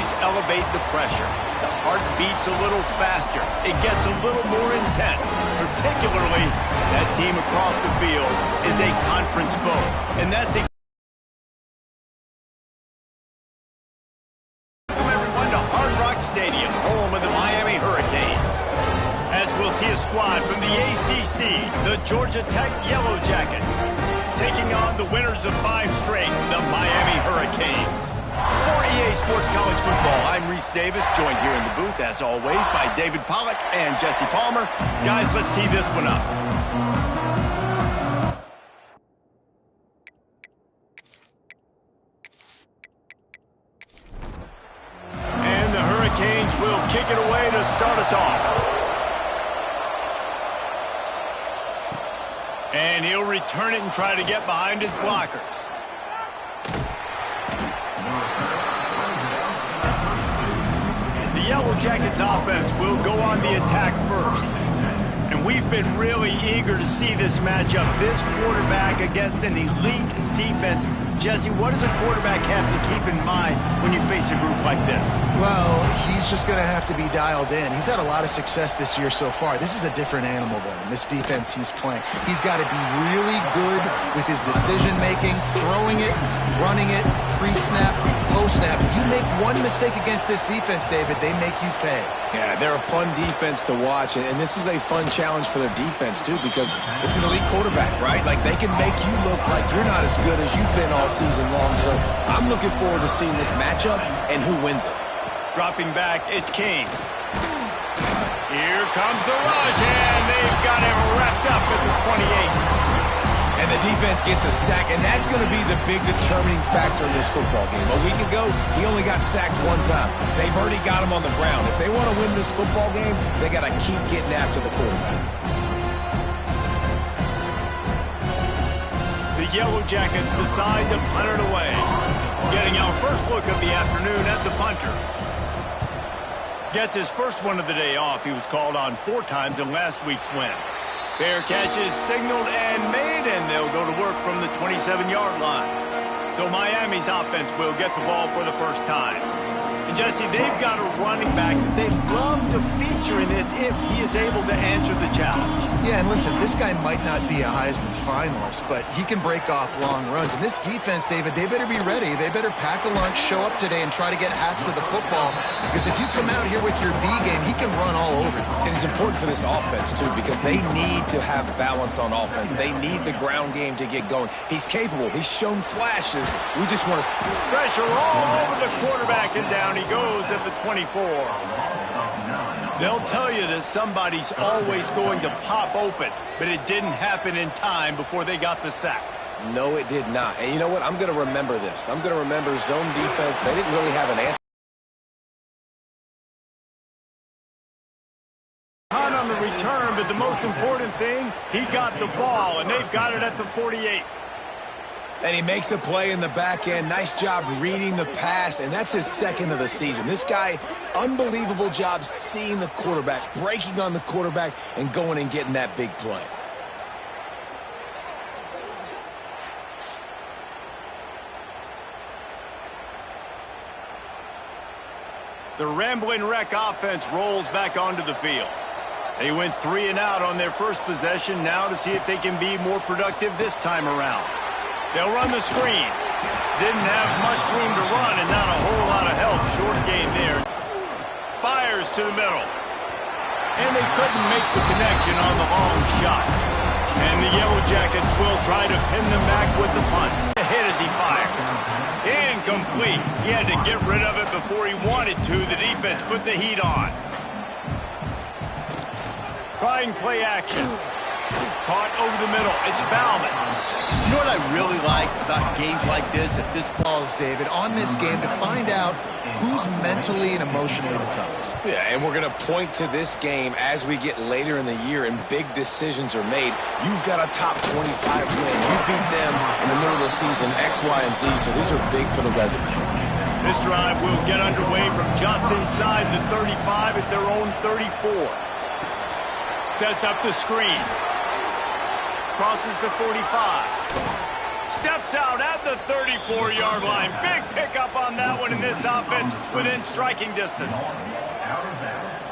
always elevate the pressure. The heart beats a little faster. It gets a little more intense. Particularly, that team across the field is a conference foe. And that's a Stadium, home of the Miami Hurricanes. As we'll see a squad from the ACC, the Georgia Tech Yellow Jackets, taking on the winners of 5 straight, the Miami Hurricanes. For EA Sports College Football, I'm Reese Davis, joined here in the booth, as always, by David Pollack and Jesse Palmer. Guys, let's tee this one up. Will kick it away to start us off. And he'll return it and try to get behind his blockers. The Yellow Jackets offense will go on the attack first. And we've been really eager to see this matchup. This quarterback against an elite defense. Jesse, what does a quarterback have to keep in mind when you face a group like this? Well, he's just going to have to be dialed in. He's had a lot of success this year so far. This is a different animal, though, in this defense he's playing. He's got to be really good with his decision-making, throwing it, running it, pre-snap, post-snap. If you make one mistake against this defense, David, they make you pay. Yeah, they're a fun defense to watch, and this is a fun challenge for their defense, too, because it's an elite quarterback, right? Like, they can make you look like you're not as good as you've been all season long, so I'm looking forward to seeing this matchup and who wins it. Dropping back, it's King. Here comes the rush, and they've got him wrapped up at the 28. And the defense gets a sack, and that's going to be the big determining factor in this football game. A week ago, he only got sacked 1 time. They've already got him on the ground. If they want to win this football game, they got to keep getting after the quarterback. The Yellow Jackets decide to punt it away. Getting our first look of the afternoon at the punter. Gets his first one of the day off. He was called on 4 times in last week's win. Fair catch is signaled and made, and they'll go to work from the 27-yard line. So Miami's offense will get the ball for the first time. And Jesse, they've got a running back that they'd love to feature in this if he is able to answer the challenge. Yeah, and listen, this guy might not be a Heisman finalist, but he can break off long runs. And this defense, David, they better be ready. They better pack a lunch, show up today, and try to get hats to the football. Because if you come out here with your B game, he can run all over you. And it's important for this offense, too, because they need to have balance on offense. They need the ground game to get going. He's capable. He's shown flashes. We just want to... Pressure all over the quarterback, and down he goes at the 24. They'll tell you that somebody's always going to pop open, but it didn't happen in time before they got the sack. No, it did not. And you know what? I'm going to remember this. I'm going to remember zone defense. They didn't really have an answer. On the return, but the most important thing, he got the ball, and they've got it at the 48. And he makes a play in the back end. Nice job reading the pass, and that's his 2nd of the season. This guy, unbelievable job seeing the quarterback, breaking on the quarterback, and going and getting that big play. The Rambling Wreck offense rolls back onto the field. They went 3 and out on their first possession, now to see if they can be more productive this time around. They'll run the screen. Didn't have much room to run and not a whole lot of help. Short gain there. Fires to the middle. And they couldn't make the connection on the long shot. And the Yellow Jackets will try to pin them back with the punt. A hit as he fires. Incomplete. He had to get rid of it before he wanted to. The defense put the heat on. Trying play action. Caught over the middle. It's Bauman. You know what I really like about games like this at this balls, David, on this game to find out who's mentally and emotionally the toughest. Yeah, and we're going to point to this game as we get later in the year and big decisions are made. You've got a top 25 win. You beat them in the middle of the season, X, Y, and Z, so these are big for the resume. This drive will get underway from just inside the 35 at their own 34. Sets up the screen. Crosses the 45. steps out at the 34-yard line. Big pickup on that one in this offense within striking distance.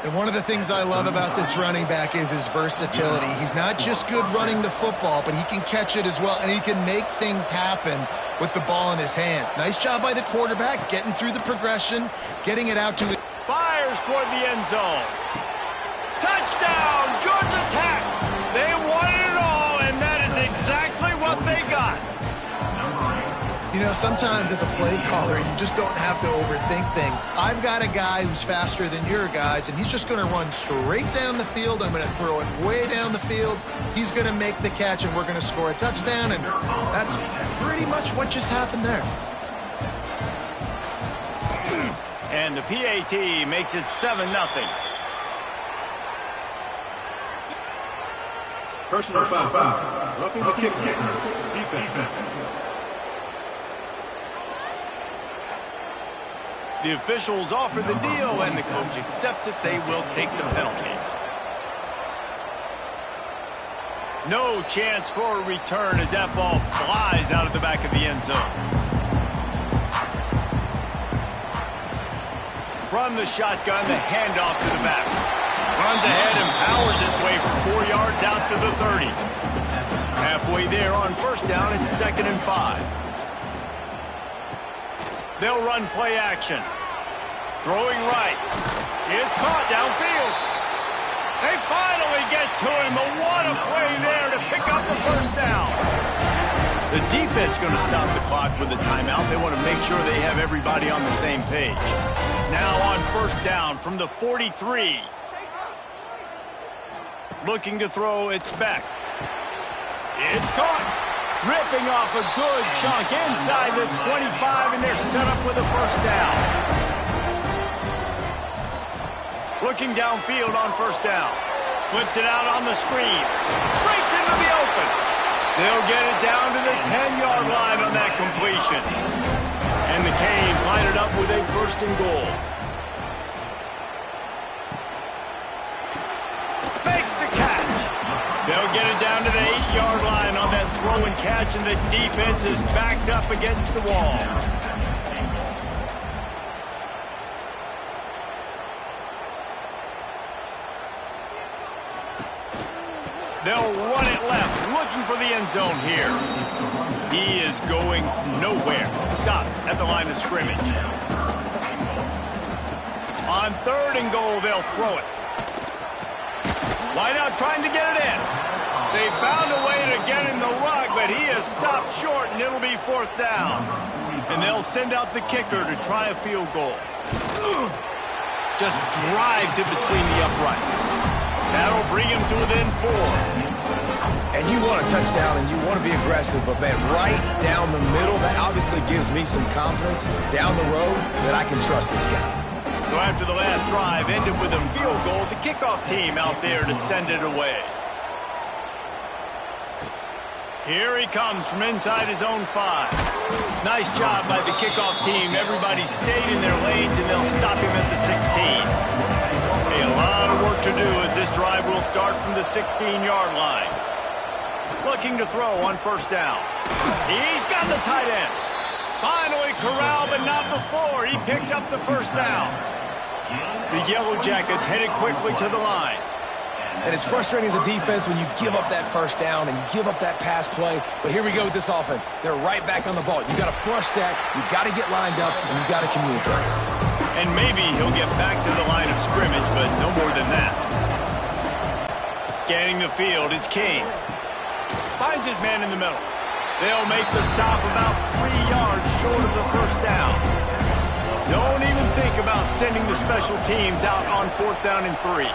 And one of the things I love about this running back is his versatility. He's not just good running the football, but he can catch it as well, and he can make things happen with the ball in his hands. Nice job by the quarterback, getting through the progression, getting it out to it. Fires toward the end zone. Touchdown, Georgia Tech! They wanted it all, and that is exactly what they got. You know, sometimes as a play caller, you just don't have to overthink things. I've got a guy who's faster than your guys, and he's just going to run straight down the field. I'm going to throw it way down the field. He's going to make the catch, and we're going to score a touchdown, and that's pretty much what just happened there. And the PAT makes it 7-0. Personal foul. Roughing the kicker. Defense. The officials offer the deal, and the coach accepts it. They will take the penalty. No chance for a return as that ball flies out of the back of the end zone. From the shotgun, the handoff to the back. Runs ahead and powers his way for 4 yards out to the 30. Halfway there on first down, it's 2nd and 5. They'll run play action. Throwing right. It's caught downfield. They finally get to him, but what a play there to pick up the first down. The defense going to stop the clock with a timeout. They want to make sure they have everybody on the same page. Now on first down from the 43. Looking to throw, it's back. It's caught. Ripping off a good chunk inside the 25, and they're set up with a first down. Looking downfield on first down. Flips it out on the screen. Breaks into the open. They'll get it down to the 10-yard line on that completion. And the Canes line it up with a 1st and goal. Makes the catch. They'll get it down to the 8-yard line on that throw and catch, and the defense is backed up against the wall. They'll run it left, looking for the end zone here. He is going nowhere. Stop at the line of scrimmage. On 3rd and goal, they'll throw it. Wide out trying to get it in. They found a way to get in the rug, but he has stopped short, and it'll be 4th down. And they'll send out the kicker to try a field goal. Just drives it between the uprights. That'll bring him to within 4. And you want a touchdown, and you want to be aggressive, but, man, right down the middle, that obviously gives me some confidence down the road that I can trust this guy. So after the last drive ended with a field goal, the kickoff team out there to send it away. Here he comes from inside his own 5. Nice job by the kickoff team. Everybody stayed in their lanes, and they'll stop him at the 16. A lot of work to do as this drive will start from the 16-yard line. Looking to throw on first down. He's got the tight end. Finally corralled, but not before. He picks up the first down. The Yellow Jackets headed quickly to the line. And it's frustrating as a defense when you give up that first down and give up that pass play. But here we go with this offense. They're right back on the ball. You got to flush that. You got to get lined up, and you got to communicate. And maybe he'll get back to the line of scrimmage, but no more than that. Scanning the field, it's King. Finds his man in the middle. They'll make the stop about 3 yards short of the first down. Don't even think about sending the special teams out on 4th down and 3.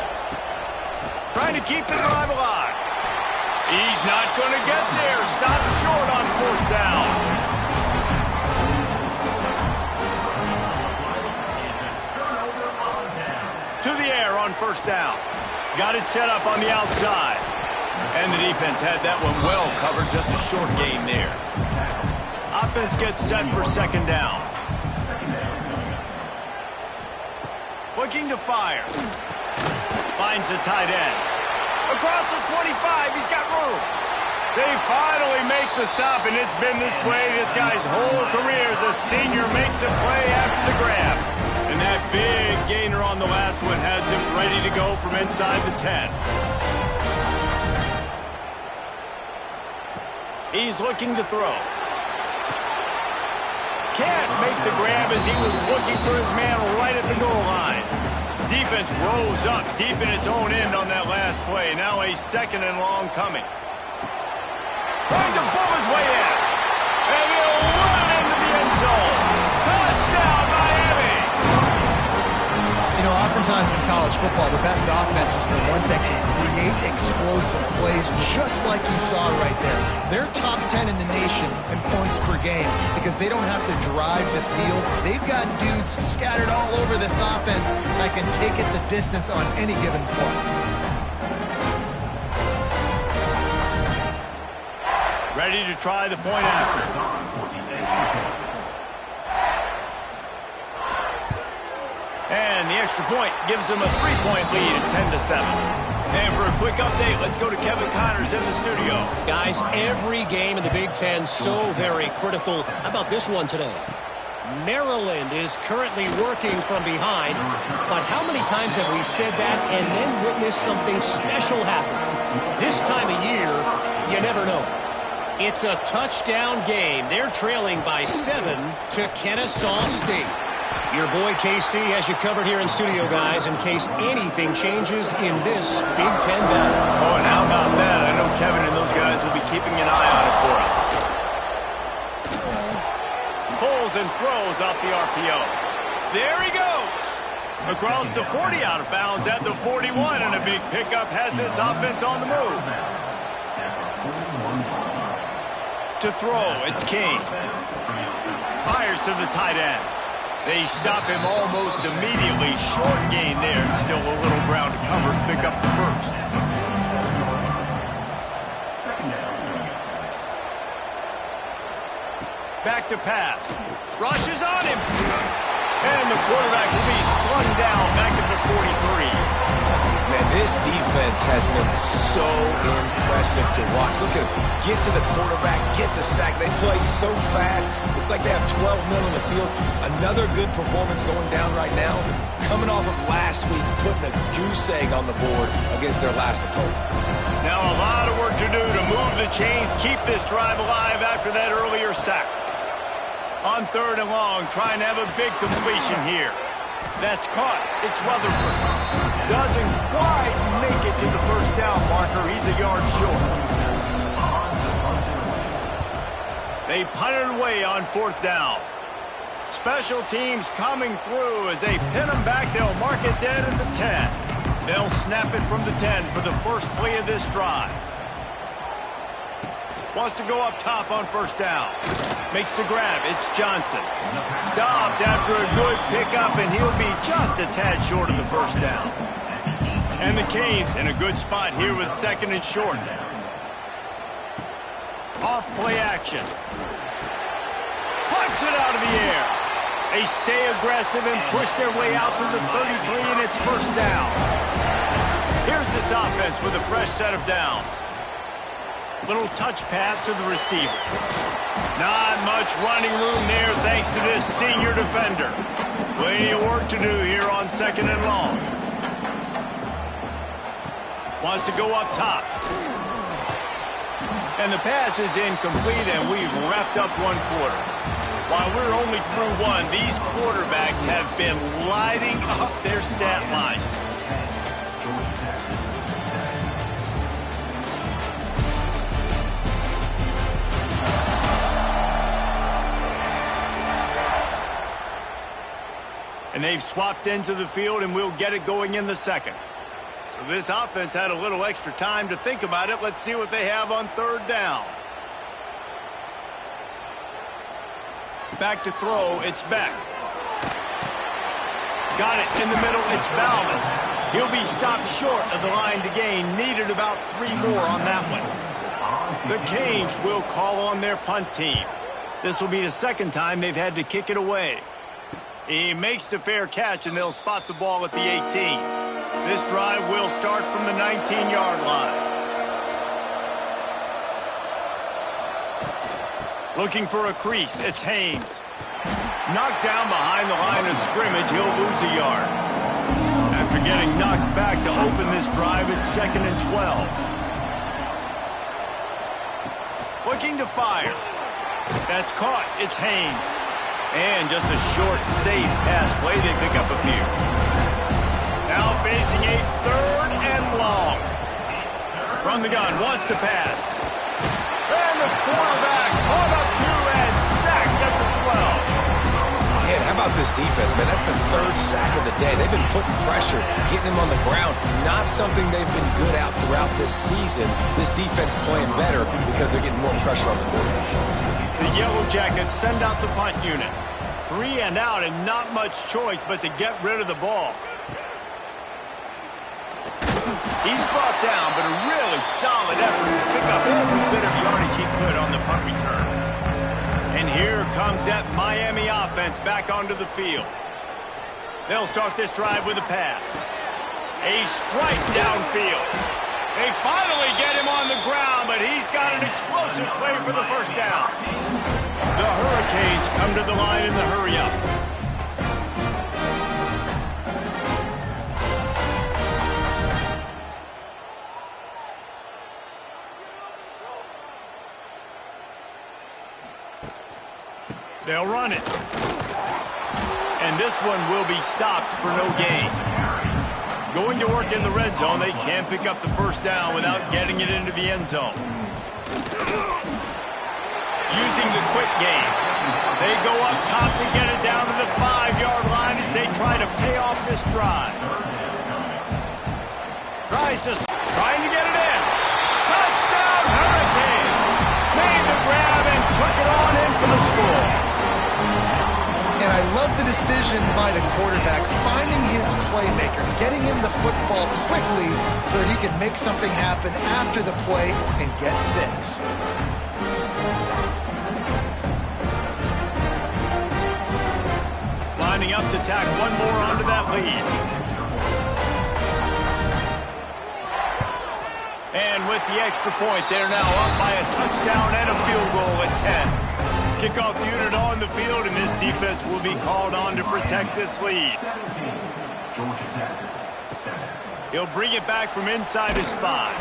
Trying to keep the drive alive. He's not going to get there. Stop short on 4th down. To the air on first down. Got it set up on the outside. And the defense had that one well covered. Just a short gain there. Offense gets set for 2nd down. Looking to fire. Finds the tight end. Across the 25, he's got room. They finally make the stop, and it's been this way this guy's whole career as a senior makes a play after the grab. And that big gainer on the last one has him ready to go from inside the 10. He's looking to throw. Can't make the grab as he was looking for his man right at the goal line. Defense rose up deep in its own end on that last play. Now a 2nd and long coming. Trying to bull his way in. And he'll run it into the end zone. Touchdown, Miami! You know, oftentimes in college football, the best offenses are the ones that can create explosive plays just like you saw right there. They're top 10 in the nation in points per game because they don't have to drive the field. They've got dudes scattered all over this offense that can take it the distance on any given play. Ready to try the point after. And the extra point gives them a 3-point lead at 10-7. And for a quick update, let's go to Kevin Connors in the studio. Guys, every game in the Big Ten so very critical. How about this one today? Maryland is currently working from behind, but how many times have we said that and then witnessed something special happen? This time of year, you never know. It's a touchdown game. They're trailing by 7 to Kennesaw State. Your boy KC has you covered here in studio, guys, in case anything changes in this Big Ten battle. Oh, and how about that? I know Kevin and those guys will be keeping an eye on it for us. Pulls and throws off the RPO. There he goes. Across the 40, out of bounds at the 41, and a big pickup has this offense on the move. To throw, it's King. Fires to the tight end. They stop him almost immediately. Short gain there, and still a little ground to cover to pick up the first. Back to pass. Rushes on him. And the quarterback will be slung down back at the 43. Man, this defense has been so impressive to watch. Look at them. Get to the quarterback, get the sack. They play so fast. It's like they have 12 men on the field. Another good performance going down right now. Coming off of last week, putting a goose egg on the board against their last opponent. Now a lot of work to do to move the chains, keep this drive alive after that earlier sack. On 3rd and long, trying to have a big completion here. That's caught. It's Rutherford. Doesn't quite make it to the first down marker. He's a yard short. They punt it away on 4th down. Special teams coming through as they pin them back. They'll mark it dead at the 10. They'll snap it from the 10 for the first play of this drive. Wants to go up top on 1st down. Makes the grab. It's Johnson. Stopped after a good pickup, and he'll be just a tad short of the 1st down. And the Canes in a good spot here with 2nd and short. Off play action. Punts it out of the air. They stay aggressive and push their way out to the 33, and it's 1st down. Here's this offense with a fresh set of downs. Little touch pass to the receiver. Not much running room there thanks to this senior defender. Plenty of work to do here on 2nd and long. Wants to go up top. And the pass is incomplete, and we've wrapped up 1 quarter. While we're only through 1, these quarterbacks have been lighting up their stat line. And they've swapped into the field, and we'll get it going in the 2nd. So this offense had a little extra time to think about it. Let's see what they have on 3rd down. Back to throw, it's Beck. Got it in the middle, it's Bauman. He'll be stopped short of the line to gain. Needed about 3 more on that one. The Canes will call on their punt team. This will be the 2nd time they've had to kick it away. He makes the fair catch, and they'll spot the ball at the 18. This drive will start from the 19-yard line. Looking for a crease. It's Haynes. Knocked down behind the line of scrimmage. He'll lose a yard. After getting knocked back to open this drive, it's 2nd and 12. Looking to fire. That's caught. It's Haynes. And just a short, safe pass play. They pick up a few. Now facing a 3rd and long. From the gun, wants to pass. And the quarterback caught up to and sacked at the 12. Man, how about this defense, man? That's the 3rd sack of the day. They've been putting pressure, getting him on the ground. Not something they've been good at throughout this season. This defense playing better because they're getting more pressure on the quarterback. The Yellow Jackets send out the punt unit. 3 and out and not much choice but to get rid of the ball. He's brought down, but a really solid effort to pick up every bit of yardage he could on the punt return. And here comes that Miami offense back onto the field. They'll start this drive with a pass. A strike downfield. They finally get him on the ground, but he's got an explosive play for the first down. The Hurricanes come to the line in the hurry-up. They'll run it. And this one will be stopped for no gain. Going to work in the red zone, they can't pick up the first down without getting it into the end zone. Using the quick game. They go up top to get it down to the 5-yard line as they try to pay off this drive. Trying to get it in. Touchdown, Hurricane! Made the grab and took it on in for the score. And I love the decision by the quarterback, finding his playmaker, getting him the football quickly so that he can make something happen after the play and get 6. Lining up to tack one more onto that lead. And with the extra point, they're now up by a touchdown and a field goal at 10. Kickoff unit on the field, and this defense will be called on to protect this lead. He'll bring it back from inside his 5.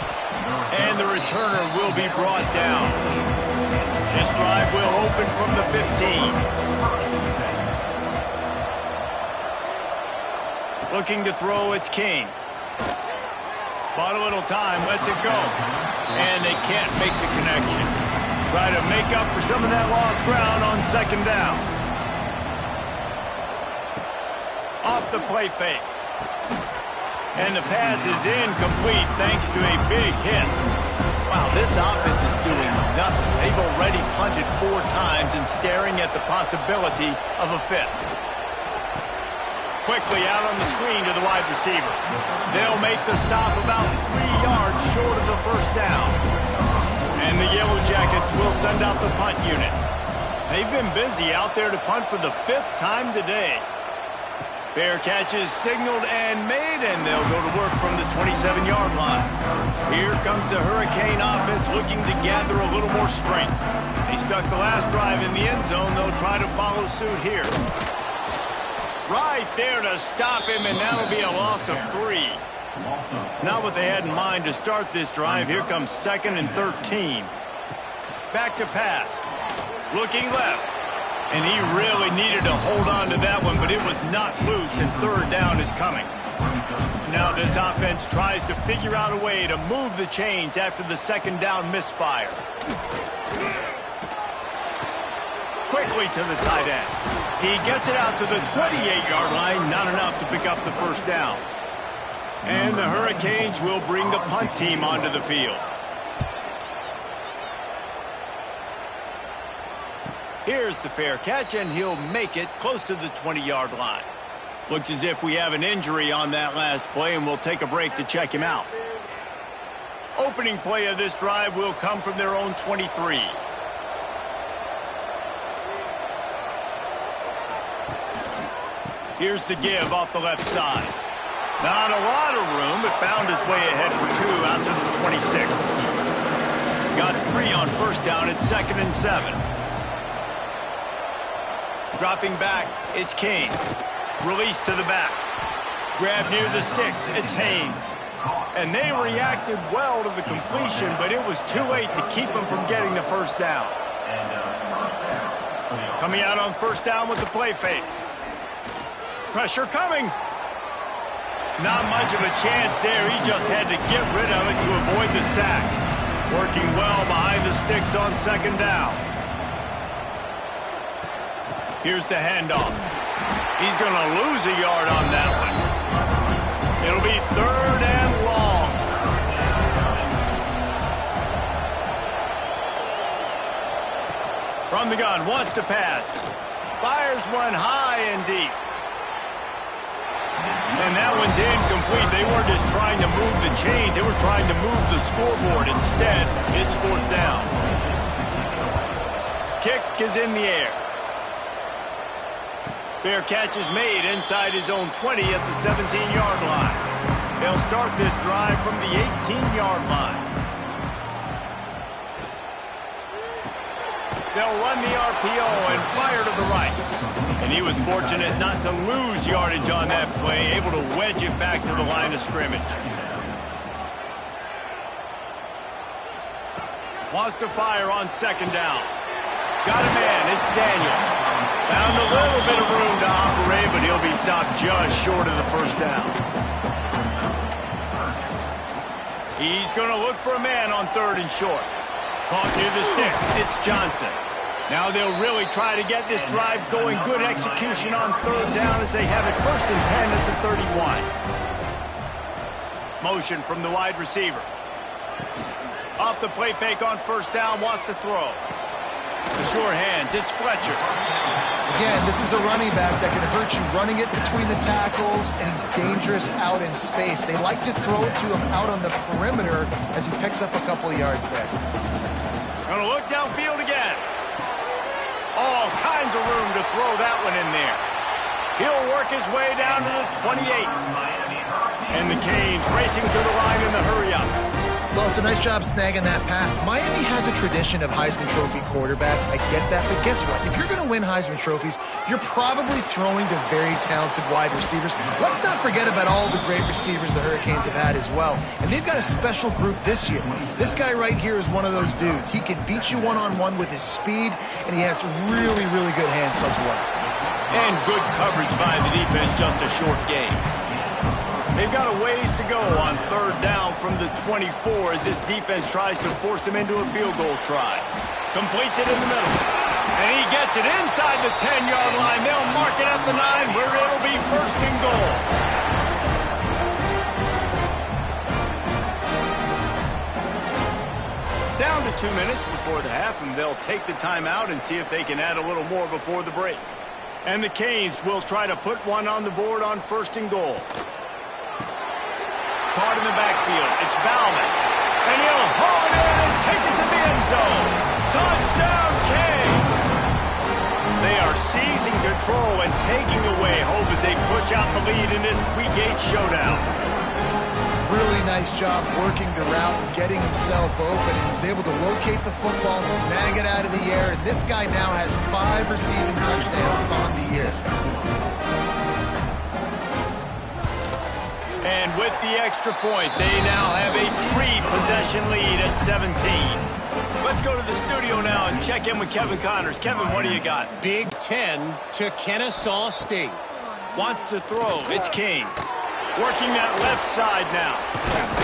And the returner will be brought down. This drive will open from the 15. Looking to throw, it's King. Bought a little time, lets it go. And they can't make the connection. Try to make up for some of that lost ground on 2nd down. Off the play fake. And the pass is incomplete thanks to a big hit. Wow, this offense is doing nothing. They've already punted 4 times and staring at the possibility of a 5th. Quickly out on the screen to the wide receiver. They'll make the stop about 3 yards short of the first down. And the Yellow Jackets will send out the punt unit. They've been busy out there to punt for the 5th time today. Fair catch is signaled and made, and they'll go to work from the 27-yard line. Here comes the Hurricane offense looking to gather a little more strength. They stuck the last drive in the end zone. They'll try to follow suit here. Right there to stop him, and that'll be a loss of 3. Not what they had in mind to start this drive. Here comes 2nd and 13. Back to pass. Looking left. And he really needed to hold on to that one, but it was not loose, and 3rd down is coming. Now this offense tries to figure out a way to move the chains after the 2nd down misfire. Quickly to the tight end. He gets it out to the 28-yard line, not enough to pick up the first down. And the Hurricanes will bring the punt team onto the field. Here's the fair catch, and he'll make it close to the 20-yard line. Looks as if we have an injury on that last play, and we'll take a break to check him out. Opening play of this drive will come from their own 23. Here's the give off the left side. Not a lot of room, but found his way ahead for 2 out to the 26. Got 3 on first down at 2nd and 7. Dropping back, it's Kane. Release to the back. Grab near the sticks, it's Haynes. And they reacted well to the completion, but it was too late to keep them from getting the first down. Coming out on first down with the play fake. Pressure coming. Not much of a chance there. He just had to get rid of it to avoid the sack. Working well behind the sticks on second down. Here's the handoff. He's going to lose a yard on that one. It'll be third and long. From the gun, wants to pass. Fires one high and deep. And that one's incomplete. They weren't just trying to move the chains. They were trying to move the scoreboard. Instead, it's fourth down. Kick is in the air. Fair catch is made inside his own 20 at the 17-yard line. They'll start this drive from the 18-yard line. They'll run the RPO and fire to the right. And he was fortunate not to lose yardage on that play, able to wedge it back to the line of scrimmage. Wants to fire on second down. Got a man, it's Daniels. Found a little bit of room to operate, but he'll be stopped just short of the first down. He's going to look for a man on third and short. Caught near the sticks, it's Johnson. Now they'll really try to get this drive going. Good execution on third down as they have it first and 10 at the 31. Motion from the wide receiver. Off the play fake on first down, wants to throw. The sure hands, it's Fletcher. Again, this is a running back that can hurt you running it between the tackles, and he's dangerous out in space. They like to throw it to him out on the perimeter as he picks up a couple of yards there. Gonna look downfield again. All kinds of room to throw that one in there. He'll work his way down to the 28. And the Canes racing to the line in the hurry-up. Well, it's a nice job snagging that pass. Miami has a tradition of Heisman Trophy quarterbacks. I get that, but guess what? If you're going to win Heisman Trophies, you're probably throwing to very talented wide receivers. Let's not forget about all the great receivers the Hurricanes have had as well. And they've got a special group this year. This guy right here is one of those dudes. He can beat you one-on-one with his speed, and he has really, really good hands as well. And good coverage by the defense, just a short game. They've got a ways to go on third down from the 24 as this defense tries to force him into a field goal try. Completes it in the middle. And he gets it inside the 10-yard line. They'll mark it at the 9 where it'll be first and goal. Down to 2 minutes before the half, and they'll take the timeout and see if they can add a little more before the break. And the Canes will try to put one on the board on first and goal. Caught in the backfield. It's Bauman. And he'll haul it in and take it to the end zone. Touchdown, Canes! They are seizing control and taking away hope as they push out the lead in this Week 8 showdown. Really nice job working the route and getting himself open. He was able to locate the football, snag it out of the air, and this guy now has 5 receiving touchdowns on the year. And with the extra point, they now have a 3-possession lead at 17. Let's go to the studio now and check in with Kevin Connors. Kevin, what do you got? Big 10 to Kennesaw State. Wants to throw. It's King. Working that left side now.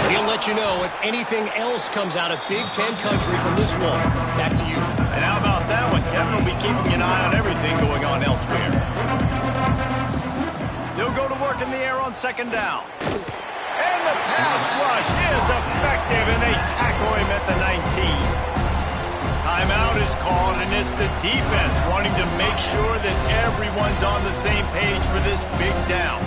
He'll let you know if anything else comes out of Big 10 country from this one. Back to you. And how about that one? Kevin will be keeping an eye on everything going on elsewhere. They'll go to work in the air on second down. And the pass rush is effective, and they tackle him at the 19. Timeout is called, and it's the defense wanting to make sure that everyone's on the same page for this big down.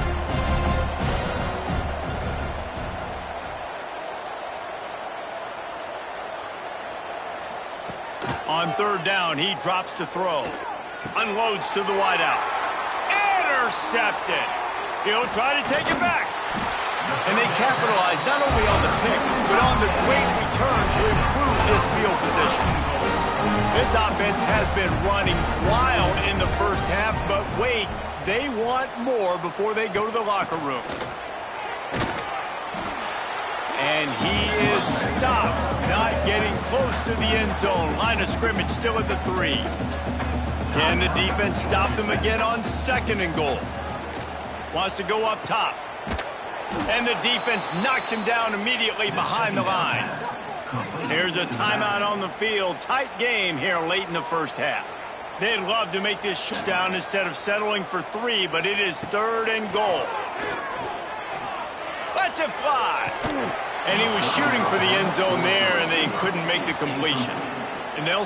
On third down, he drops to throw. Unloads to the wideout. Intercepted. He'll try to take it back. And they capitalize not only on the pick, but on the great return to improve this field position. This offense has been running wild in the first half, but wait, they want more before they go to the locker room. And he is stopped, not getting close to the end zone. Line of scrimmage still at the 3. Can the defense stop them again on 2nd and goal? Wants to go up top. And the defense knocks him down immediately behind the line. Here's a timeout on the field. Tight game here late in the first half. They'd love to make this down instead of settling for 3, but it is 3rd and goal. Lets it fly. And he was shooting for the end zone there, and they couldn't make the completion. And they'll